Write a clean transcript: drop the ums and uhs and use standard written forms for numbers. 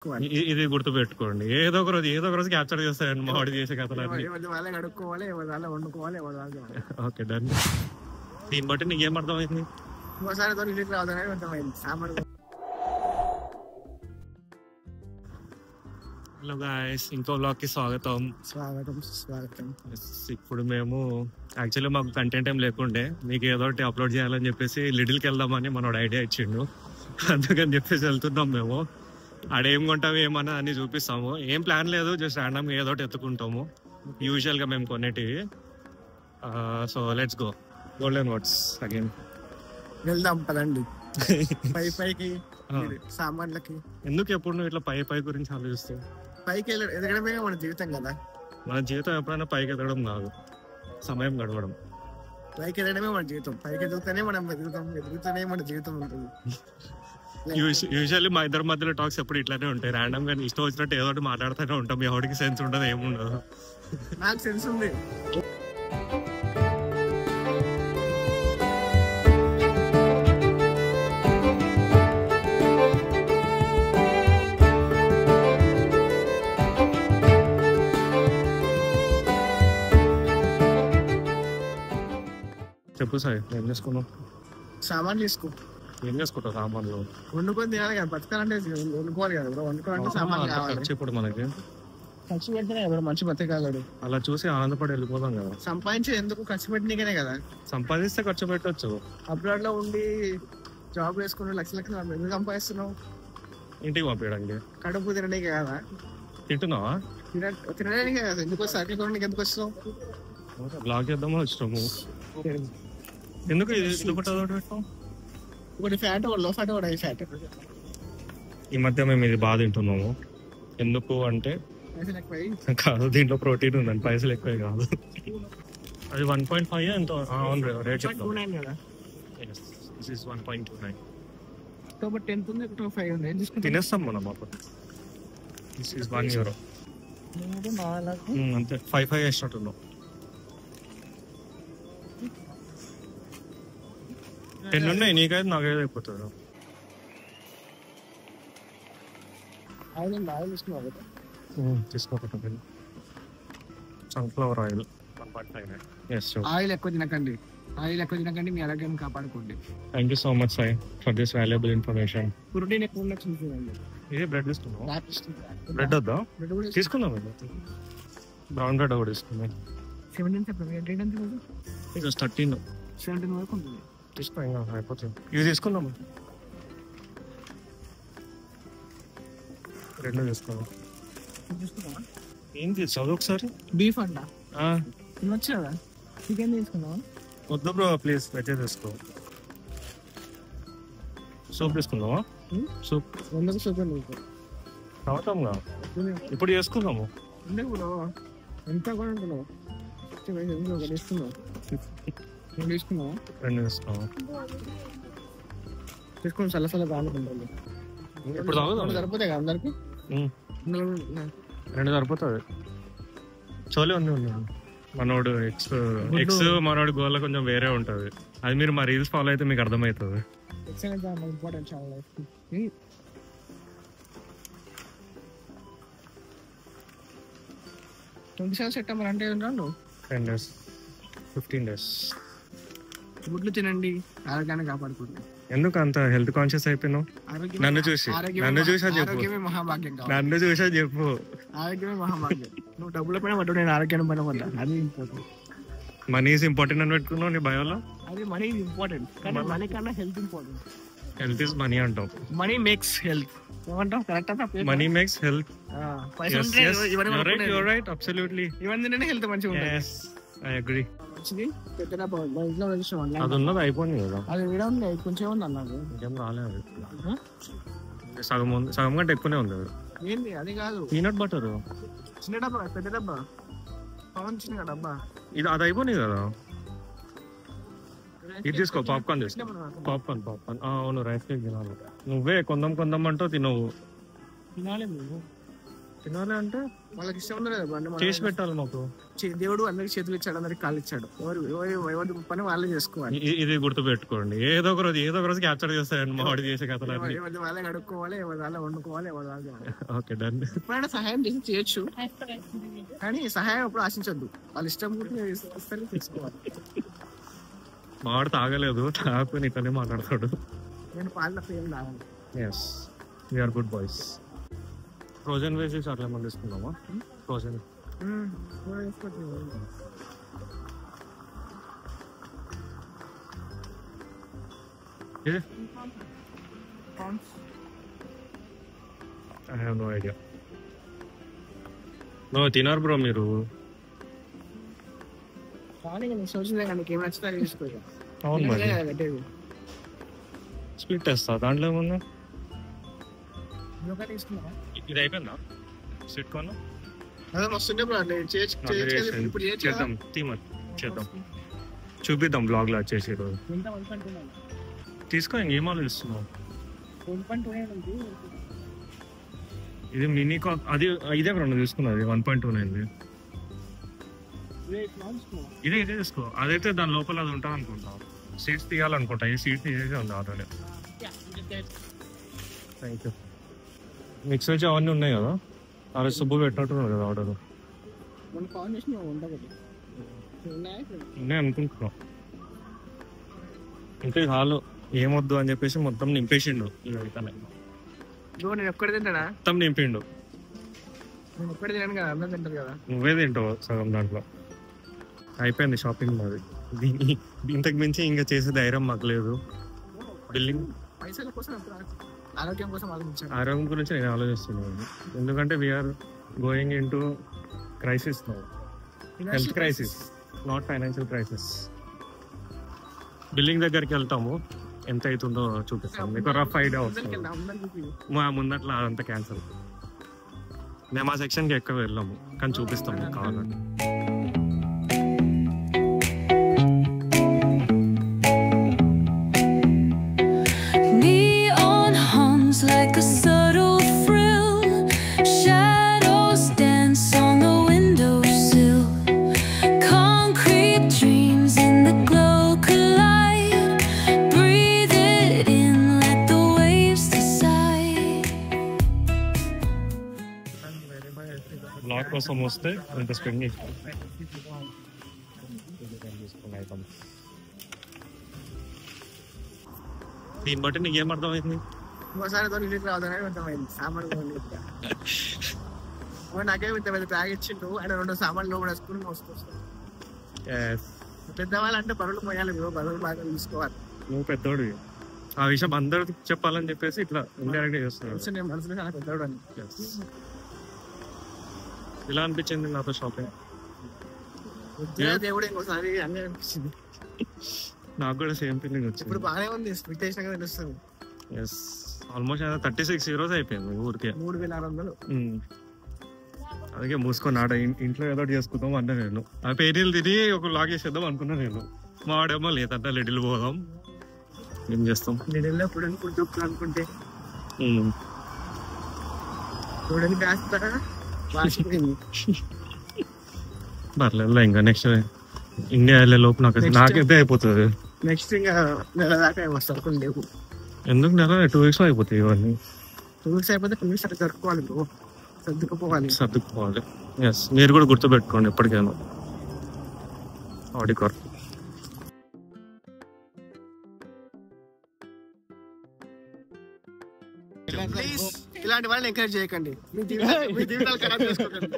ఇది గుర్తు పెట్టుకోండి, ఏదో ఒక రోజు క్యాప్చర్ చేస్తారండి మా వాడు చేసే కథలు. Okay done. దీన్ని బట్టి నీకేం అర్థమైంది? హలో గాయ్స్, ఇంకో బ్లాగ్ కి స్వాగతం. ఇప్పుడు మేము యాక్చువల్లీ మాకు కంటెంట్ ఏం లేకుండే, మీకు ఏదో ఒకటి అప్లోడ్ చేయాలని చెప్పేసి లిటిల్కి వెళ్దామని మనోడు ఐడియా ఇచ్చిండు. అందుకని చెప్పేసి వెళ్తున్నాం మేము. ఆడేం కొంటాము ఏమన్నా అన్ని చూపిస్తాము. ఏం ప్లాన్ లేదు, జస్ట్ ర్యాండమ్గా ఏదో ఒకటి ఎత్తుకుంటాము యూజువల్గా మేము కొనేటివి. So let's go. Golden words again. వెళ్దాం పదండి పైకి సామాన్లకి. ఎందుకు ఎప్పుడు నువ్వు ఇట్లా పై గురించి ఆలోచిస్తావు? పైకి ఎదగడమే మన జీవితం కదా. మన జీవితం ఎప్పుడైనా పైకి ఎదగడం కాదు, సమయం గడవడం. పైకి ఎదగడమే మన జీవితం. పైకి ఎదుగుతూనే మనం ఎదుగుతూనే మన జీవితం ఉంటుంది. యూజువల్లీ మా ఇద్దరి మధ్యలో టాక్స్ ఎప్పుడు ఇట్లానే ఉంటాయి. ర్యాండమ్ గా ఇష్టం వచ్చినట్టు ఏదో ఒకటి మాట్లాడుతూనే ఉంటాం. ఎవరికి సెన్స్ ఉండదు, ఏముండదు. నాకు సెన్స్ ఉంది. చెప్పు సాయి, ఏం చేసుకున్నావు? సామాన్లు తీసుకో. ఏం చేసుకుంటావు సామాన్లు? వండుకొని తినాలి కదా, బతకాలంటే వండుకోవాలి కదా. వండుకోవాలంటే సామాన్లు కావాలి. ఇప్పుడు మనకి ఖర్చు పెడితేనే కదా మంచి బతకాలడు. అలా చూసి ఆనందపడి వెళ్ళిపోదాం కదా. సంపాదించి ఎందుకు ఖర్చు పెట్టినకనే కదా. సంపాదిస్తే ఖర్చు పెట్టచ్చు. అబ్రాడ్ లో ఉండి జాబ్ వేసుకుని లక్షలు ఎందుకు సంపాదిస్తున్నావు? ఇంటికి పంపించడానికి. కడుపు తినడానికి కదా. తింటున్నావా? తినడానికి కదా. ఎందుకు సర్కిల్ కొనడానికి ఎందుకు వస్తున్నావు? బ్లాగ్ చేద్దామని వచ్చినాము. ఎందుకు ఒకటి ఫ్యాట్, ఒకటి లో ఫ్యాట్, ఒకటి హై ఫ్యాట్. ఈ మధ్య మేము ఇది బాగా తింటున్నాము. ఎందుకు అంటే కాదు, దీంట్లో ప్రోటీన్ ఉందండి, పైసలు ఎక్కువ కాదు. అది 1.5 ఎంతో రేట్ చెప్తాను. 1.29 తినేస్తాం మనం అప్పుడు. This is €1. అంతే, 5 వేసినట్టున్నాం. 10 ఉన్నాయి, నీకైతే నాకైతే అయిపోతుంది. తీసుకోకపోతే సన్ఫ్లవర్ ఆయిల్ 1.5. ఆయిల్ ఎక్కువ తినకండి, మీ ఆరోగ్యం కాపాడుకోండి. Thank you so much Sai for this valuable information. Protein ఎక్కువ ఉన్నట్టు. ఇదే బ్రెడ్ తీసుకున్నాం. బ్రెడ్ వద్దా? తీసుకుందాం. బ్రౌన్ బ్రెడ్ కూడా తీసుకుందాం. 17 వరకు ఉంటుంది. తీసుకో, ఇంకా అయిపోతుంది. ఇవి తీసుకుందాము, 2 తీసుకుందాం. ఏం చదువు ఒకసారి. బీఫ్ అంట తినొచ్చు కదా. చికెన్ తీసుకున్నావా? వద్దు బ్రో, ప్లీజ్ వెజ్ తీసుకో. సూప్ తీసుకుందామా? సూప్ సూప్ తాగుతాంగా, ఇప్పుడు చేసుకుందాము. ఎంత కూడా ఉంటున్నావు? తీసుకున్నావు? 2 తీసుకున్నావా? 2 తీసుకున్నావా? తీసుకుని సలసల బాగుంటుంది. ఇప్పుడు తాగుదాం. సరిపోతాయి కదా అందరికి? 2 సరిపోతుంది. చోలే ఉంది. మనోడు ఎక్స్ మనోడు గోల్ కొంచెం వేరే ఉంటుంది. అది మీరు మా రీల్స్ ఫాలో అయితే మీకు అర్థమవుతుంది. ఇంపార్టెంట్ చాలా లైఫ్. 27 సెప్టెంబర్ అంటే 10 days 15 days. గుడ్లు తినండి, ఆరోగ్యాన్ని కాపాడుకోండి. ఎందుకు అంత హెల్త్ కాన్షియస్ అయిపోయినావు? నన్ను చూసా చెప్పు. ఆరోగ్యమే మహాభాగ్యం. నన్ను చూసా చెప్పు. ఆరోగ్యమే మహాభాగ్యం. నువ్వు డబ్బుల పైన పడ్డా, నేను ఆరోగ్యాన్ని పైన పడ్డా. అది ఇంపార్టెంట్. మనీ ఈజ్ ఇంపార్టెంట్ అని పెట్టుకున్నావు నీ బయోలో. అది మనీ ఈజ్ ఇంపార్టెంట్, కానీ మనీ కన్నా health important. Health is money అంటావు. Money makes health. ఏమంటావు? Correct. Money makes health. You're right, absolutely. ఇవన్నీ హెల్త్ మంచిగా ఉంటుంది. Yes, I agree. అది ఉన్నది అయిపోయింది కదా. అది వీడ ఉంది, కొంచెం ఉంది అన్నది. ఇంకేం రాలేదు. సగం కంటే ఎక్కువనే ఉంది. ఏంది అది కాదు, పీనట్ బటర్. చిన్న డబ్బా, పెద్ద డబ్బా, పవన్ చిన్న డబ్బా. ఇది అది అయిపోయింది కదా. ఇది తీసుకో, పాప్కార్న్ తీసుకో. పాప్కార్న్ అవును, రైస్ కేక్ తినాలి. నువ్వే కొందాం అంటూ తినవు. తినాలి నువ్వు. తినాలి అంటే వాళ్ళకి ఇష్టం ఉండదు కదా బండి చేసి పెట్టాలి మాకు. దేవుడు అందరికి చేతులు ఇచ్చాడు, అందరికి కాళ్ళు ఇచ్చాడు. ఎవరి పని వాళ్ళే చేసుకోవాలి. ఇది గుర్తు పెట్టుకోండి. ఏదో ఒక రోజు క్యాప్చర్ చేస్తారండి మా వాడు చేసే కథలు. ఎవరి వాళ్ళే కడుక్కోవాలి, ఎవరి వాళ్ళే వండుకోవాలి, ఎవరి వాళ్ళే. Okay done. ఎప్పుడైనా సహాయం చేసి చేయొచ్చు, కానీ సహాయం ఎప్పుడు ఆశించద్దు. వాళ్ళ ఇష్టం ఇస్తే తీసుకోవాలి. మా వాడు తాగలేదు, తాగకపోయినా ఇట్లనే మాట్లాడతాడు. నేను పాలు ఏం తాగాలి. Yes we are good boys. Frozen వేసి అట్లా ఏమన్నా తీసుకుందామా? Frozen I have no idea. No తినారు బ్రో మీరు. ఏం నచ్చుతా తీసుకోవాలి. అవును మరి స్ప్లిట్ వేస్తా, దాంట్లో ఏమన్నా. ఇది అయిపోయిందా స్వీట్ కార్న్? చేద్దాం తీమర్ చేద్దాం, చూపిద్దాం బ్లాగ్ లో వచ్చేసి. రోజు తీసుకో, ఇంకేం ఆలోచిస్తున్నావు? ఇది మినీ కాక్, అది ఇదే రెండు తీసుకున్నది 1.29. ఇదే తీసుకో. అదైతే దాని లోపల అది ఉంటుంది అనుకుంటా. సీట్స్ తీయాలనుకుంటా, ఈ సీట్ తీసేసి ఉంది already. Thank you. Mix veg అవన్నీ ఉన్నాయి కదా, అరే సుబ్బు పెట్టినట్టున్నారు కదా ఆర్డర్. ఉన్నాయి అనుకుంటున్నాం. ఇంకా హాలు ఏమొద్దు అని చెప్పేసి మొత్తం నింపేసిండు. మొత్తం నింపిండు. నువ్వే తింటావు సగం దాంట్లో. అయిపోయింది షాపింగ్ మాది. ఇంతకు మించి ఇంకా చేసే ధైర్యం మాకు లేదు. బిల్డింగ్ ఆరోగ్యం గురించి నేను ఆలోచిస్తున్నాను. ఎందుకంటే we're going into crisis now. Health crisis, not financial crisis. Building దగ్గరికి వెళ్తాము, ఎంత అవుతుందో చూపిస్తాం మీకు. రఫ్ ఐడియా వస్తుంది. మా ముందట్లా అదంతా క్యాన్సల్. మేము ఆ సెక్షన్కి ఎక్కువ వెళ్ళాము, కానీ చూపిస్తాం మీకు కావాలంటే. Like a subtle thrill, shadows dance on the windowsill. Concrete dreams in the glow collide. Breathe it in, let the waves decide. Blog కోసం వస్తే ఇంత స్పెండ్ చేసి దీన్ని బట్టి నీకేం అర్థమైంది? ఇంకోసారి ఇంటికి రావద్దనే అర్థమైంది. సామాన్లు నాకేమి ఇంత పెద్ద బ్యాగ్ ఇచ్చిండు, ఆయన 2 సామాన్లు లోపల వేసుకుని మోసుకొస్తాను. పెద్దవాళ్ళు అంటే బరువులు పోయాలి, బరువులు బాగా తీసుకోవాలి. నువ్వు పెద్దోడు, ఆ విషయం అందరికి చెప్పాలని చెప్పేసి ఇట్లా ఇండైరెక్ట్ గా చేస్తున్నాడు. నేను మనసులో చాలా పెద్దోడు అని. ఇలా అనిపించింది నాతో షాపింగ్. దేవుడు ఇంకోసారి అన్నీ అనిపించింది. నాకు కూడా సేమ్ ఫీలింగ్ వచ్చింది. ఇప్పుడు బాగానే ఉంది, స్ప్లిట్ చేసినాక తెలుస్తుంది. ఎస్ ఆల్మోస్ట్ 36 euros అయిపోయింది ఊరికే. 3600. అందుకే మూసుకొని ఆడ ఇంట్లో ఏదో చేసుకుందాం అంటే నేను ఆ పేరీలు తిని ఒక లాగ్ చేసేద్దాం అనుకున్నా నేను. మా వాడేమో లేదంటే లిటిల్ పోదాం. ఏం చేస్తాం, లిటిల్ ఎప్పుడు అనుకుంటే చూడని కాస్తా పర్లేదు. ఇంకా నెక్స్ట్ ఇండియా వెళ్ళే లోపు నాకైతే అయిపోతుంది. నెక్స్ట్ ఇంకా నెల దాకా వస్తారు లేవు. ఎందుకు నెల 2 weeks అయిపోతాయి ఇవన్నీ. 2 weeks అయిపోతే 2 weeks అట్లా జరుపుకోవాలి, సర్దుకుపోవాలి. ఎస్ మీరు కూడా గుర్తుపెట్టుకోండి ఎప్పటికైనా. ఆడి కార్ ఇలాంటి వాళ్ళని ఎంకరేజ్ చేయకండి. మీ జీవితాలు ఖరాబ్ చేసుకోకండి.